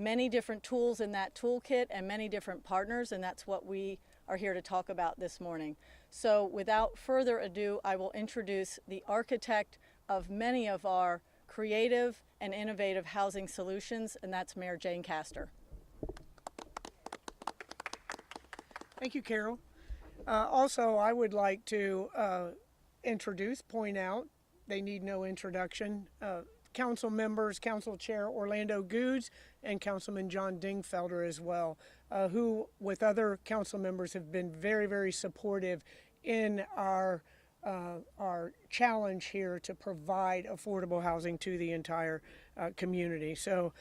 many different tools in that toolkit and many different partners, and that's what we are here to talk about this morning. So without further ado, I will introduce the architect of many of our creative and innovative housing solutions, and that's Mayor Jane Castor. Thank you, Carol. Also, I would like to point out, they need no introduction, council members, Council Chair Orlando Goods and Councilman John Dingfelder as well, who with other council members have been very, very supportive in our challenge here to provide affordable housing to the entire community. So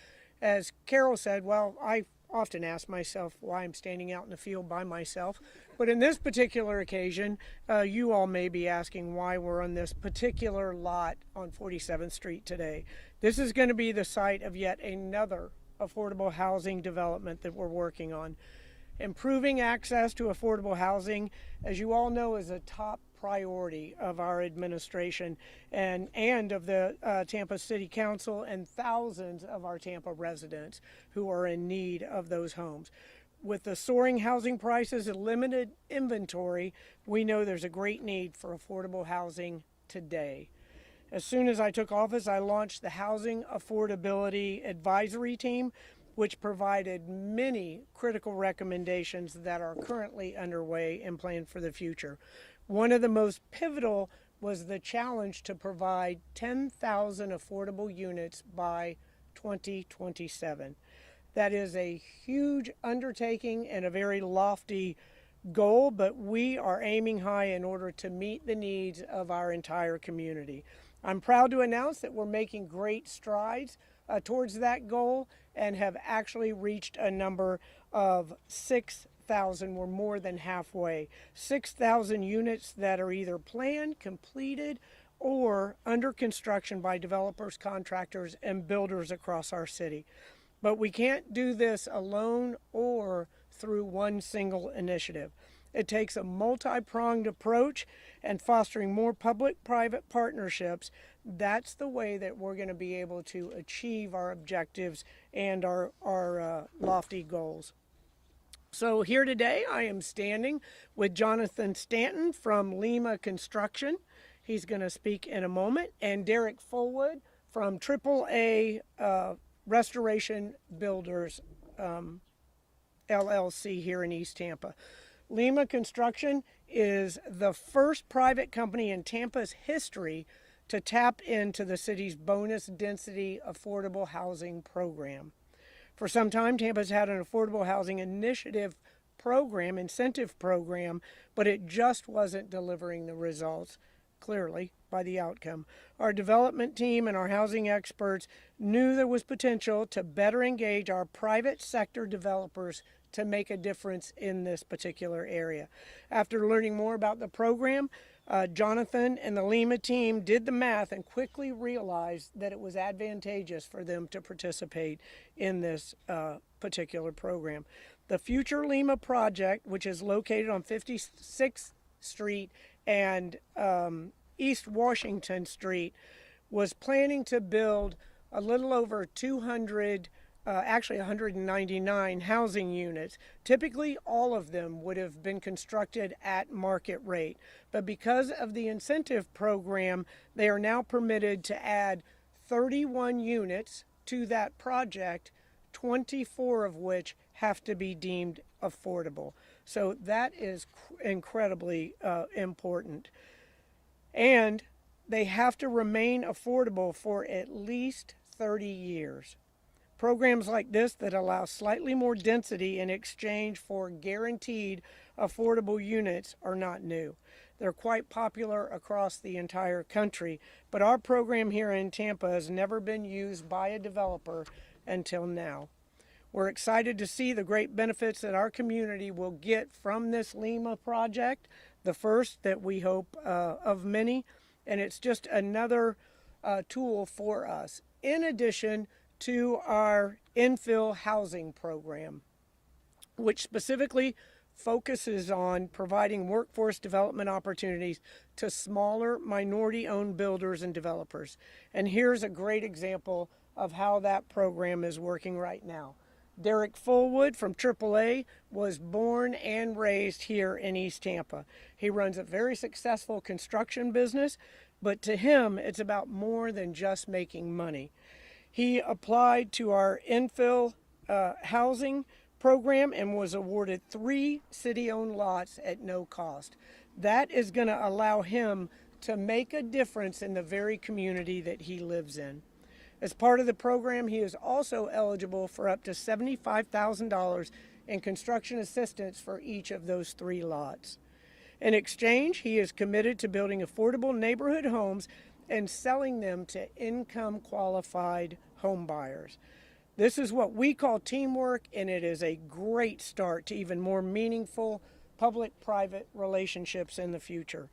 as Carol said, well, I often ask myself why I'm standing out in the field by myself. But in this particular occasion, you all may be asking why we're on this particular lot on 47th Street today. This is going to be the site of yet another affordable housing development that we're working on. Improving access to affordable housing, as you all know, is a top priority of our administration and of the Tampa City Council and thousands of our Tampa residents who are in need of those homes. With the soaring housing prices and limited inventory, we know there's a great need for affordable housing today. As soon as I took office, I launched the Housing Affordability Advisory Team, which provided many critical recommendations that are currently underway and planned for the future. One of the most pivotal was the challenge to provide 10,000 affordable units by 2027. That is a huge undertaking and a very lofty goal, but we are aiming high in order to meet the needs of our entire community. I'm proud to announce that we're making great strides towards that goal and have actually reached a number of 6,000. We're more than halfway. 6,000 units that are either planned, completed, or under construction by developers, contractors, and builders across our city. But we can't do this alone or through one single initiative. It takes a multi-pronged approach, and fostering more public-private partnerships, that's the way that we're going to be able to achieve our objectives and our lofty goals. So here today I am standing with Jonathan Stanton from Lima Construction. He's going to speak in a moment, and Derek Fullwood from AAA Restoration Builders LLC here in East Tampa. Lima Construction is the first private company in Tampa's history to tap into the city's bonus density affordable housing program. For some time, Tampa's had an affordable housing incentive program, but it just wasn't delivering the results clearly by the outcome. Our development team and our housing experts knew there was potential to better engage our private sector developers to make a difference in this particular area. After learning more about the program, Jonathan and the Lima team did the math and quickly realized that it was advantageous for them to participate in this particular program. The future Lima project, which is located on 56th Street and East Washington Street, was planning to build a little over 199 housing units. Typically, all of them would have been constructed at market rate. But because of the incentive program, they are now permitted to add 31 units to that project, 24 of which have to be deemed affordable. So that is incredibly important. And they have to remain affordable for at least 30 years. Programs like this that allow slightly more density in exchange for guaranteed affordable units are not new. They're quite popular across the entire country, but our program here in Tampa has never been used by a developer until now. We're excited to see the great benefits that our community will get from this Lima project, the first that we hope of many, and it's just another tool for us. In addition to our infill housing program, which specifically focuses on providing workforce development opportunities to smaller minority-owned builders and developers. And here's a great example of how that program is working right now. Derek Fullwood from AAA was born and raised here in East Tampa. He runs a very successful construction business, but to him, it's about more than just making money. He applied to our infill housing program and was awarded 3 city-owned lots at no cost. That is going to allow him to make a difference in the very community that he lives in. As part of the program, he is also eligible for up to $75,000 in construction assistance for each of those 3 lots. In exchange, he is committed to building affordable neighborhood homes and selling them to income-qualified home buyers. This is what we call teamwork, and it is a great start to even more meaningful public-private relationships in the future.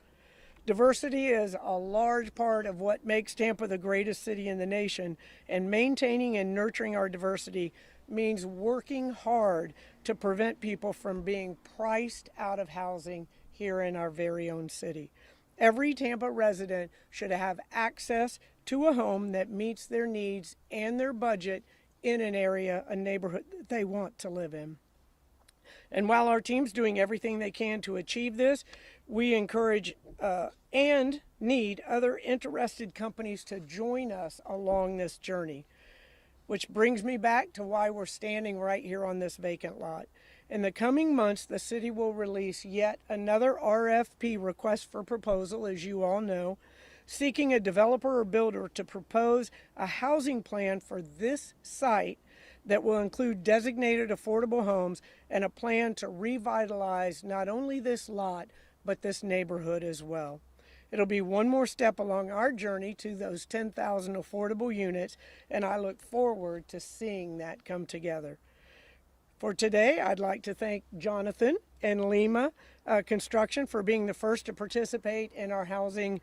Diversity is a large part of what makes Tampa the greatest city in the nation, and maintaining and nurturing our diversity means working hard to prevent people from being priced out of housing here in our very own city. Every Tampa resident should have access to a home that meets their needs and their budget in an area, a neighborhood that they want to live in. And while our team's doing everything they can to achieve this, we encourage and need other interested companies to join us along this journey. Which brings me back to why we're standing right here on this vacant lot. In the coming months, the city will release yet another RFP, request for proposal, as you all know, seeking a developer or builder to propose a housing plan for this site that will include designated affordable homes and a plan to revitalize not only this lot, but this neighborhood as well. It'll be one more step along our journey to those 10,000 affordable units, and I look forward to seeing that come together. For today, I'd like to thank Jonathan and Lima Construction for being the first to participate in our housing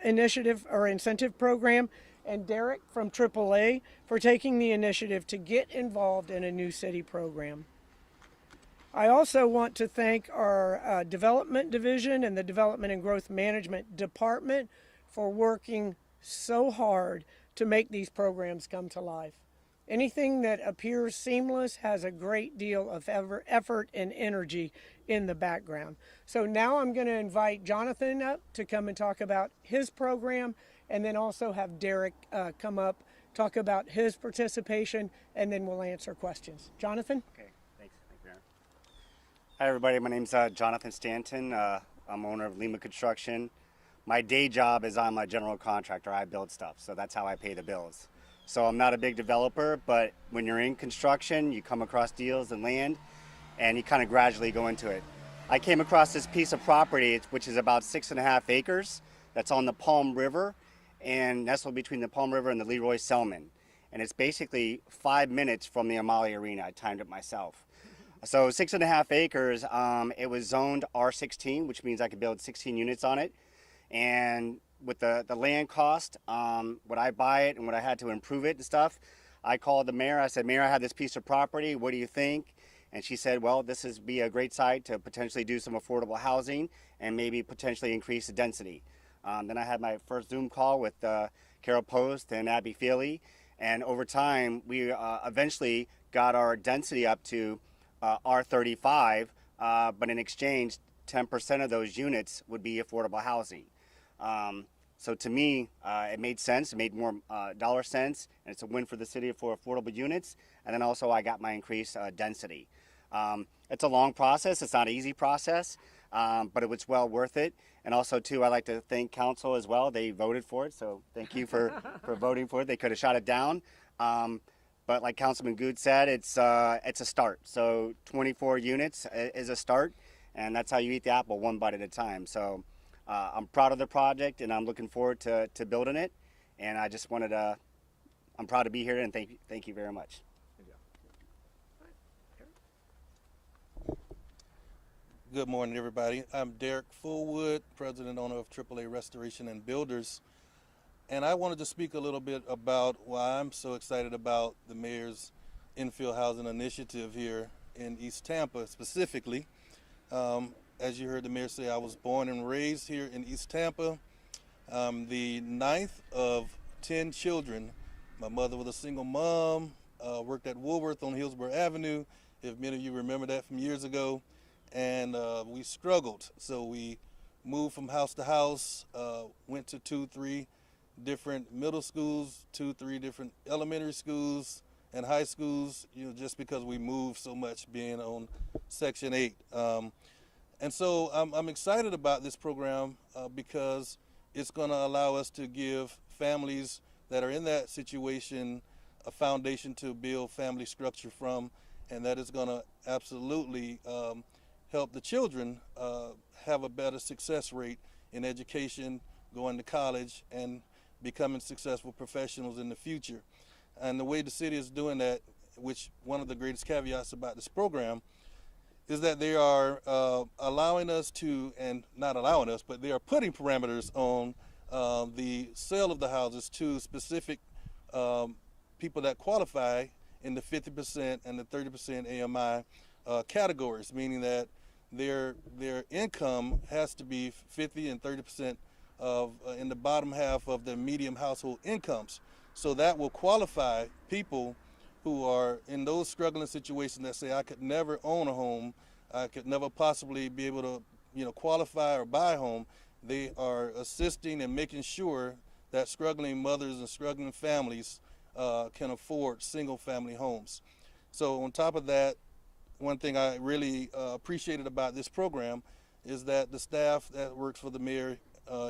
initiative or incentive program, and Derek from AAA for taking the initiative to get involved in a new city program. I also want to thank our development division and the development and growth management department for working so hard to make these programs come to life. Anything that appears seamless has a great deal of effort and energy in the background. So now I'm going to invite Jonathan up to come and talk about his program, and then also have Derek come up, talk about his participation, and then we'll answer questions. Jonathan? Okay, thanks. Thank you, Aaron. Hi, everybody. My name's Jonathan Stanton. I'm owner of Lima Construction. My day job is I'm a general contractor. I build stuff, so that's how I pay the bills. So I'm not a big developer, but when you're in construction, you come across deals and land, and you kind of gradually go into it. I came across this piece of property, which is about 6.5 acres, that's on the Palm River, and nestled between the Palm River and the Leroy Selman. And it's basically 5 minutes from the Amalie Arena. I timed it myself. So 6.5 acres, it was zoned R16, which means I could build 16 units on it. And with the land cost, would I buy it and would I had to improve it and stuff, I called the mayor. I said, Mayor, I have this piece of property. What do you think? And she said, well, this is be a great site to potentially do some affordable housing and maybe potentially increase the density. Then I had my first Zoom call with Carol Post and Abby Feely. And over time, we eventually got our density up to R35, but in exchange, 10% of those units would be affordable housing. So to me, it made sense. It made more dollar sense, and it's a win for the city for affordable units. And then also I got my increased density. It's a long process. It's not an easy process, but it was well worth it. And also, too, I'd like to thank council as well. They voted for it, so thank you for voting for it. They could have shot it down. But like Councilman Good said, it's a start. So 24 units is a start, and that's how you eat the apple, one bite at a time. So I'm proud of the project, and I'm looking forward to building it. And I just wanted to, I'm proud to be here, and thank you very much. Good morning, everybody. I'm Derek Fullwood, president and owner of AAA Restoration and Builders. And I wanted to speak a little bit about why I'm so excited about the mayor's infill housing initiative here in East Tampa specifically. As you heard the mayor say, I was born and raised here in East Tampa. The ninth of 10 children. My mother was a single mom. worked at Woolworth on Hillsborough Avenue, if many of you remember that from years ago. And we struggled. So we moved from house to house, went to 2-3 different middle schools, 2-3 different elementary schools and high schools, just because we moved so much being on Section 8. And so I'm excited about this program because it's going to allow us to give families that are in that situation a foundation to build family structure from, and that is going to absolutely help the children have a better success rate in education, going to college, and becoming successful professionals in the future. And the way the city is doing that, which one of the greatest caveats about this program, is that they are allowing us to, and not allowing us, but they are putting parameters on the sale of the houses to specific people that qualify in the 50% and the 30% AMI categories, meaning that their income has to be 50 and 30% of in the bottom half of the median household incomes. So that will qualify people who are in those struggling situations that say, I could never own a home, I could never possibly be able to qualify or buy a home. They are assisting and making sure that struggling mothers and struggling families can afford single family homes. So on top of that, one thing I really appreciated about this program is that the staff that works for the mayor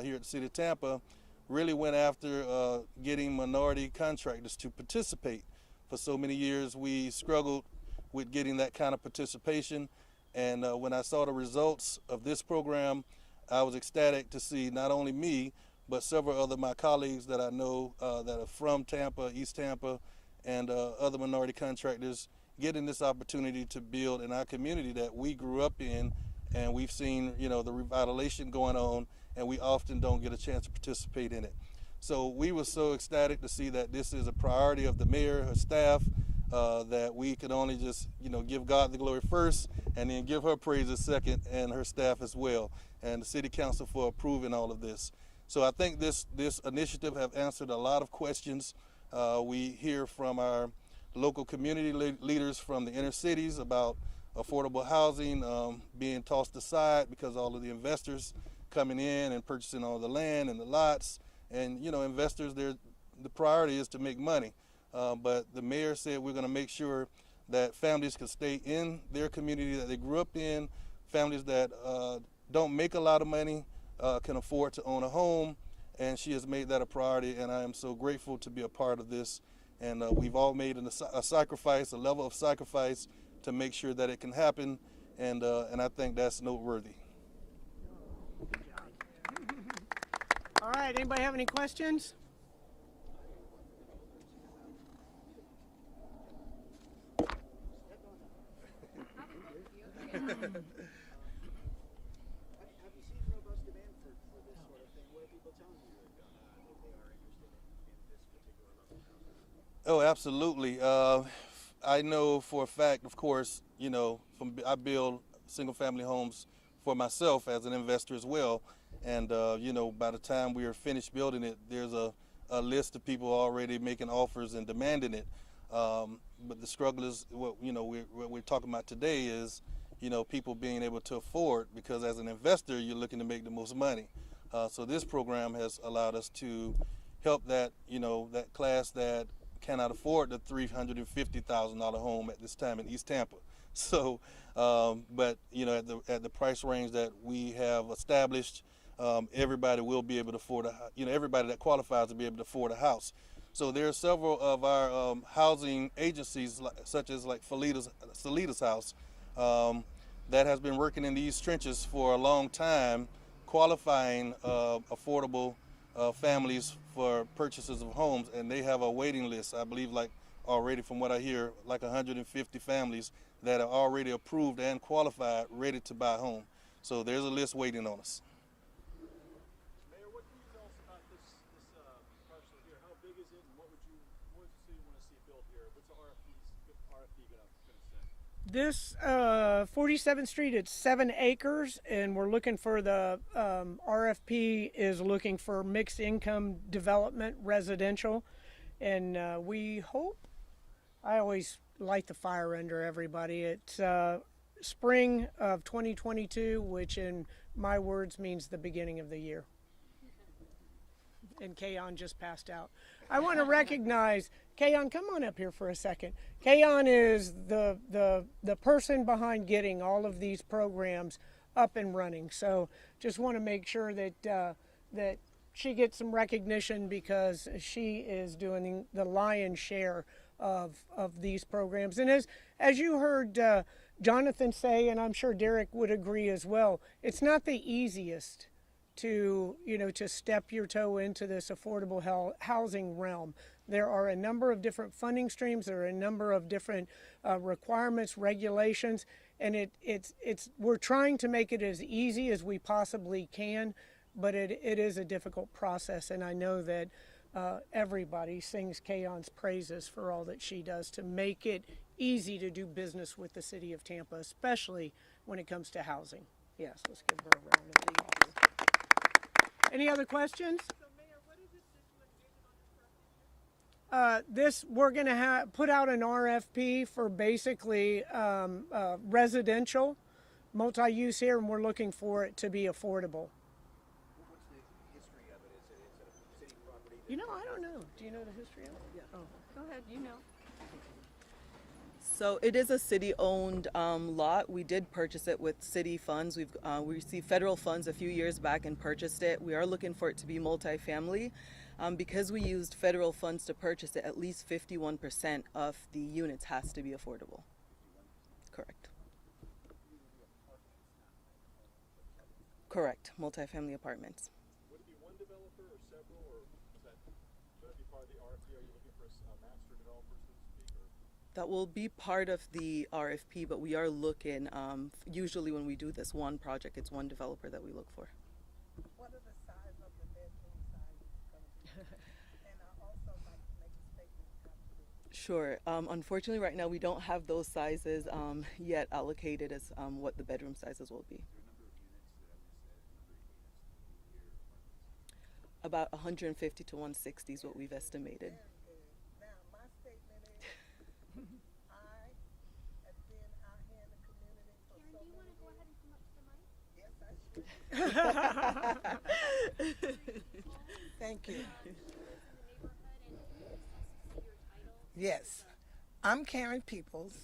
here at the city of Tampa really went after getting minority contractors to participate. For so many years we struggled with getting that kind of participation, and when I saw the results of this program, I was ecstatic to see not only me but several other my colleagues that I know that are from Tampa, East Tampa, and other minority contractors getting this opportunity to build in our community that we grew up in, and we've seen the revitalization going on, and we often don't get a chance to participate in it. So we were so ecstatic to see that this is a priority of the mayor, her staff, that we could only just give God the glory first and then give her praises second, and her staff as well, and the city council for approving all of this. So I think this initiative have answered a lot of questions. We hear from our local community leaders from the inner cities about affordable housing being tossed aside because all of the investors coming in and purchasing all the land and the lots, and investors, the priority is to make money, but the mayor said we're going to make sure that families can stay in their community that they grew up in, families that don't make a lot of money can afford to own a home, and she has made that a priority, and I am so grateful to be a part of this. And we've all made a sacrifice, a level of sacrifice to make sure that it can happen, and I think that's noteworthy. All right, anybody have any questions? Have you seen robust demand for this sort of thing? What are people telling you if they are interested in this particular level of housing? Oh, absolutely. I know for a fact, of course, I build single family homes for myself as an investor as well. And, by the time we are finished building it, there's a list of people already making offers and demanding it. But the struggle is what we're talking about today is, people being able to afford, because as an investor, you're looking to make the most money. So this program has allowed us to help that, that class that cannot afford the $350,000 home at this time in East Tampa. So, but at the price range that we have established, everybody will be able to afford everybody that qualifies to be able to afford a house. So there are several of our housing agencies, such as like Salita's house, that has been working in these trenches for a long time, qualifying affordable families for purchases of homes, and they have a waiting list, I believe, like already from what I hear, like 150 families that are already approved and qualified, ready to buy a home. So there's a list waiting on us. Mayor, what can you tell us about this parcel here? How big is it, and what would you say you want to see built here? What's the RFP going to say? This 47th Street, it's 7 acres, and we're looking for the RFP is looking for mixed income development residential, and we hope I always light the fire under everybody. It's spring of 2022, which in my words means the beginning of the year. And Kayon just passed out. I want to recognize Kayon. Come on up here for a second. Kayon is the person behind getting all of these programs up and running. So just want to make sure that that she gets some recognition because she is doing the lion's share of these programs. And as you heard Jonathan say, and I'm sure Derek would agree as well, it's not the easiest to step your toe into this affordable housing realm. There are a number of different funding streams. There are a number of different requirements, regulations, and we're trying to make it as easy as we possibly can, but it is a difficult process, and I know that everybody sings Kayon's praises for all that she does to make it easy to do business with the city of Tampa, especially when it comes to housing. Yes, let's give her a round of applause. Any other questions? So, Mayor, what is it that you envision on this property? We're going to put out an RFP for basically residential multi-use here, and we're looking for it to be affordable. What's the history of it? Is it a city property? I don't know. Do you know the history of it? Yeah. Oh. Go ahead, you know. So it is a city-owned lot. We did purchase it with city funds. We received federal funds a few years back and purchased it. We are looking for it to be multifamily. Because we used federal funds to purchase it, at least 51% of the units has to be affordable. Correct. Correct. Multifamily apartments. Would it be one developer or several, or would it be part of the RFP? Are you looking for a master developer, so to speak? Or? That will be part of the RFP, but we are looking, usually when we do this one project, it's one developer that we look for. What are the size of the bedroom sizes going to be? And I also like to make a statement after. Sure. Unfortunately, right now we don't have those sizes yet allocated as what the bedroom sizes will be. About 150 to 160 is what we've estimated. Very good. Now, my statement is, I have been out here in the community for Karen, so do you want many to go ahead years. and come up to the mic? Yes, I should. Thank you. Yes, I'm Karen Peoples,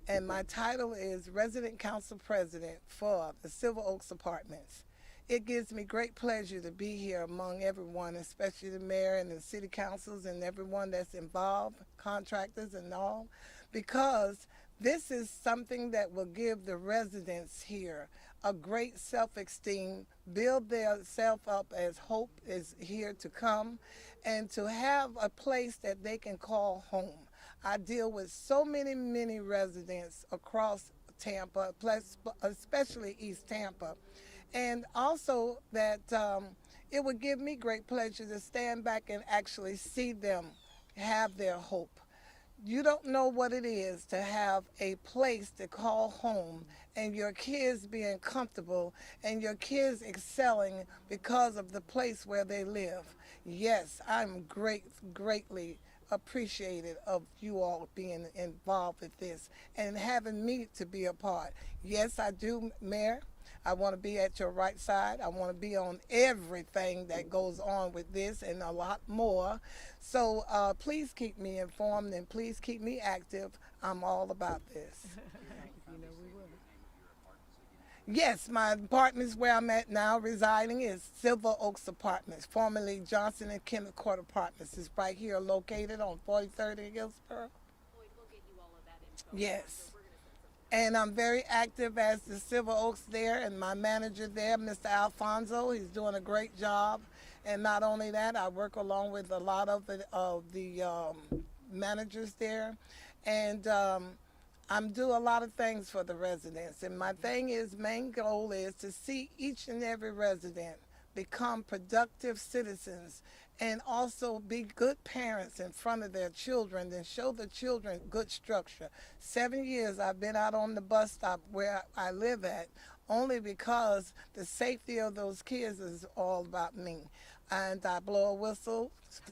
and my title is Resident Council President for the Silver Oaks Apartments. It gives me great pleasure to be here among everyone, especially the mayor and the city councils and everyone that's involved, contractors and all, because this is something that will give the residents here a great self-esteem, build their self up as hope is here to come, and to have a place that they can call home. I deal with so many residents across Tampa, plus especially East Tampa. And also that it would give me great pleasure to stand back and actually see them have their hope. You don't know what it is to have a place to call home and your kids being comfortable and your kids excelling because of the place where they live. Yes, I'm greatly appreciated of you all being involved with this and having me to be a part. Yes, I do, Mayor. I want to be at your right side. I want to be on everything that goes on with this and a lot more. So please keep me informed and please keep me active. I'm all about this. We will. Yes, my apartments where I'm at now residing is Silver Oaks Apartments, formerly Johnson and Kenneth Court Apartments. It's right here located on 43rd in Hillsborough. We'll get you all of that info. Yes. And I'm very active as the Silver Oaks there, and my manager there, Mr. Alfonso, he's doing a great job. And not only that, I work along with a lot of the managers there, and I'm do a lot of things for the residents. And my main goal is to see each and every resident become productive citizens and also be good parents in front of their children and show the children good structure. 7 years I've been out on the bus stop where I live at only because the safety of those kids is all about me. And I blow a whistle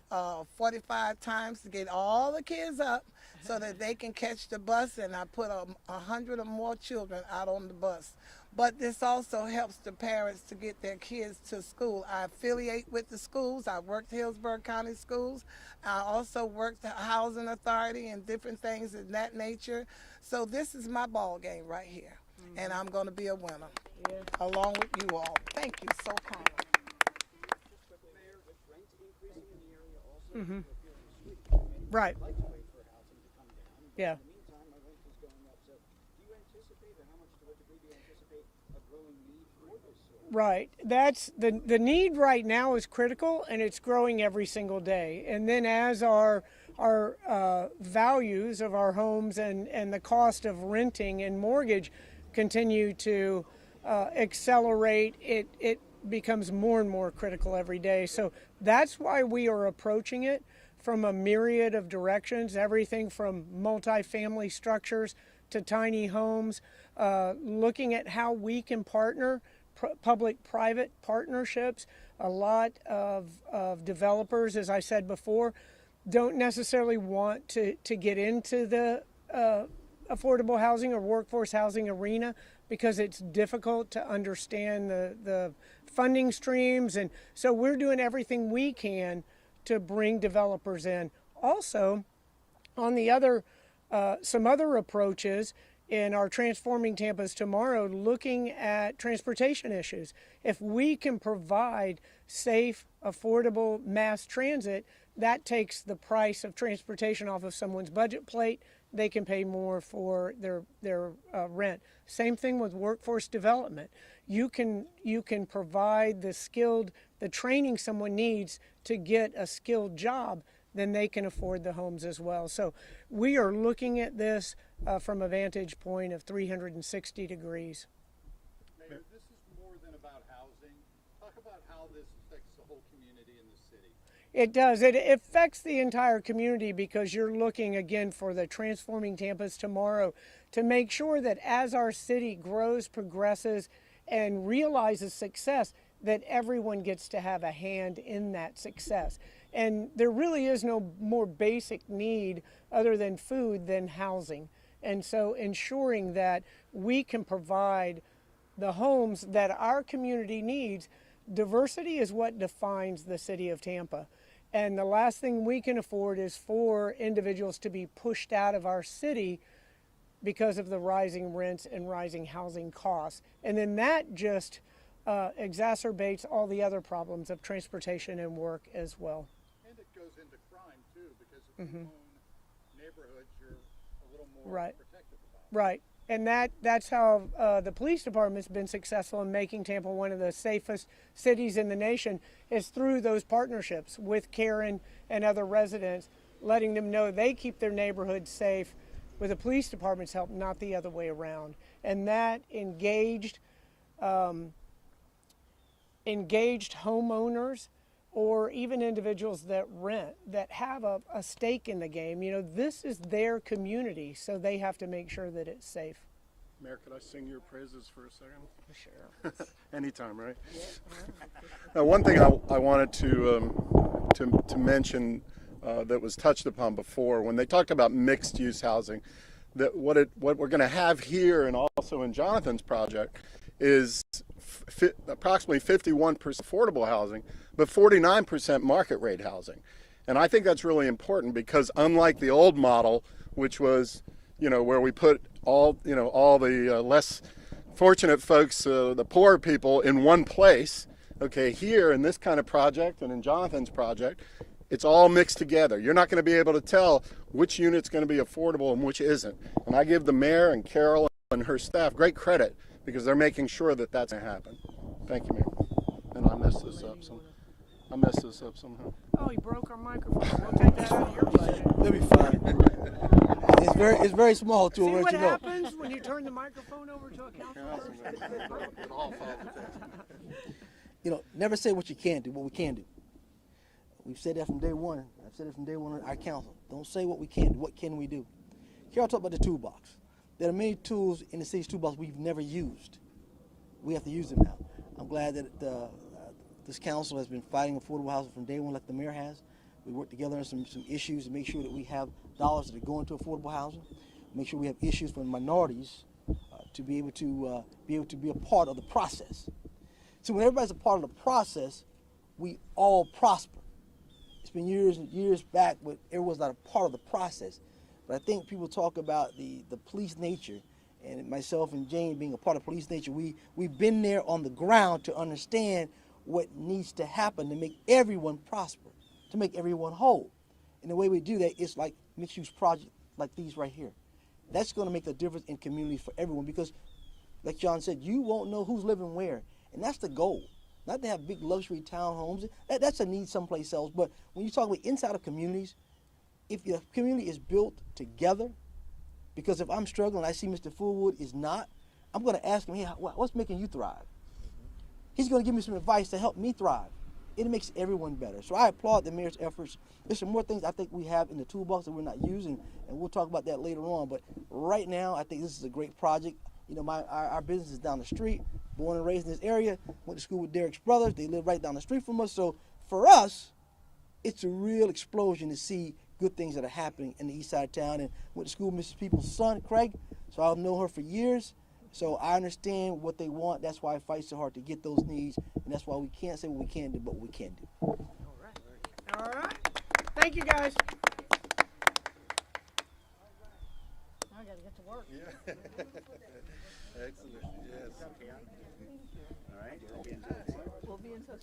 45 times to get all the kids up so that they can catch the bus, and I put 100 or more children out on the bus. But this also helps the parents to get their kids to school. I affiliate with the schools. I worked Hillsborough County Schools. I also worked the Housing Authority and different things of that nature. So this is my ball game right here, and I'm going to be a winner along with you all. Thank you so kindly. Mayor, with rents increasing in the area also, Mhm. we're feeling squeezed. Right. I'd like to wait for housing to come down. But Yeah. in the meantime, my rent is going up. So do you anticipate, or how much, to what degree do you anticipate a growing need for this sort of? Right. That's the need right now is critical, and it's growing every single day. And then as our values of our homes and the cost of renting and mortgage continue to accelerate, it becomes more and more critical every day. So that's why we are approaching it from a myriad of directions, everything from multifamily structures to tiny homes, looking at how we can partner, public-private partnerships. A lot of developers, as I said before, don't necessarily want to get into the affordable housing or workforce housing arena because it's difficult to understand the funding streams. And so we're doing everything we can to bring developers in. Also, on the other, some other approaches in our Transforming Tampa's Tomorrow, looking at transportation issues. If we can provide safe, affordable mass transit, that takes the price of transportation off of someone's budget plate. They can pay more for their rent. Same thing with workforce development. You can provide the training someone needs to get a skilled job, then they can afford the homes as well. So we are looking at this from a vantage point of 360 degrees. Mayor, this is more than about housing. Talk about how this affects the whole community in the city. It does. It affects the entire community because you're looking again for the Transforming Tampa's Tomorrow to make sure that as our city grows, progresses, and realizes success, that everyone gets to have a hand in that success. And there really is no more basic need other than food than housing. And so ensuring that we can provide the homes that our community needs. Diversity is what defines the city of Tampa. And the last thing we can afford is for individuals to be pushed out of our city because of the rising rents and rising housing costs. And then that just exacerbates all the other problems of transportation and work as well. And it goes into crime too, because if you own neighborhoods, you're a little more Right. protective about it. Right. And that's how the police department's been successful in making Tampa one of the safest cities in the nation, is through those partnerships with Karen and other residents, letting them know they keep their neighborhoods safe with the police department's help, not the other way around. And that engaged homeowners or even individuals that rent, that have a stake in the game. You know, this is their community, so they have to make sure that it's safe. Mayor, could I sing your praises for a second? Sure. Anytime, right? Now, one thing I wanted to mention that was touched upon before, when they talked about mixed-use housing, that what we're going to have here and also in Jonathan's project is approximately 51% affordable housing, but 49% market rate housing. And I think that's really important because unlike the old model, which was, where we put all the less fortunate folks, the poor people in one place, okay, here in this kind of project and in Jonathan's project, it's all mixed together. You're not going to be able to tell which unit's going to be affordable and which isn't. And I give the mayor and Carol and her staff great credit because they're making sure that that's going to happen. Thank you, Mayor. And I messed this up somehow. Oh, he broke our microphone. We'll take that out of your budget. They'll be fine. It's very small too. See I'll let what you know. happens when you turn the microphone over to a council person? Never say what you can't do. What we can do. We've said that from day one. I've said it from day one on our council. Don't say what we can't do. What can we do? Carol talked about the toolbox. There are many tools in the city's toolbox we've never used. We have to use them now. I'm glad that this council has been fighting affordable housing from day one like the mayor has. We work together on some issues to make sure that we have dollars that are going to affordable housing. Make sure we have issues for minorities to be able to be a part of the process. So when everybody's a part of the process, we all prosper. It's been years and years back, but everyone's not a part of the process. But I think people talk about the police nature, and myself and Jane being a part of police nature, we've been there on the ground to understand what needs to happen to make everyone prosper, to make everyone whole. And the way we do that is like mixed-use projects like these right here. That's going to make a difference in communities for everyone because, like John said, you won't know who's living where. And that's the goal. Not to have big luxury townhomes. That's a need someplace else. But when you talk about inside of communities, if your community is built together, because if I'm struggling, I see Mr. Fullwood is not, I'm going to ask him, hey, what's making you thrive? He's going to give me some advice to help me thrive. It makes everyone better. So I applaud the mayor's efforts. There's some more things I think we have in the toolbox that we're not using, and we'll talk about that later on. But right now, I think this is a great project. You know, our business is down the street, born and raised in this area, went to school with Derek's brothers. They live right down the street from us. So for us, it's a real explosion to see good things that are happening in the east side of town. And went to school with Mrs. Peoples' son, Craig, so I've known her for years. So I understand what they want. That's why I fight so hard to get those needs, and that's why we can't say what we can do, but what we can do. All right. Thank you, guys. Now I got to get to work. Yeah. Excellent. Yes. All right. We'll be in touch.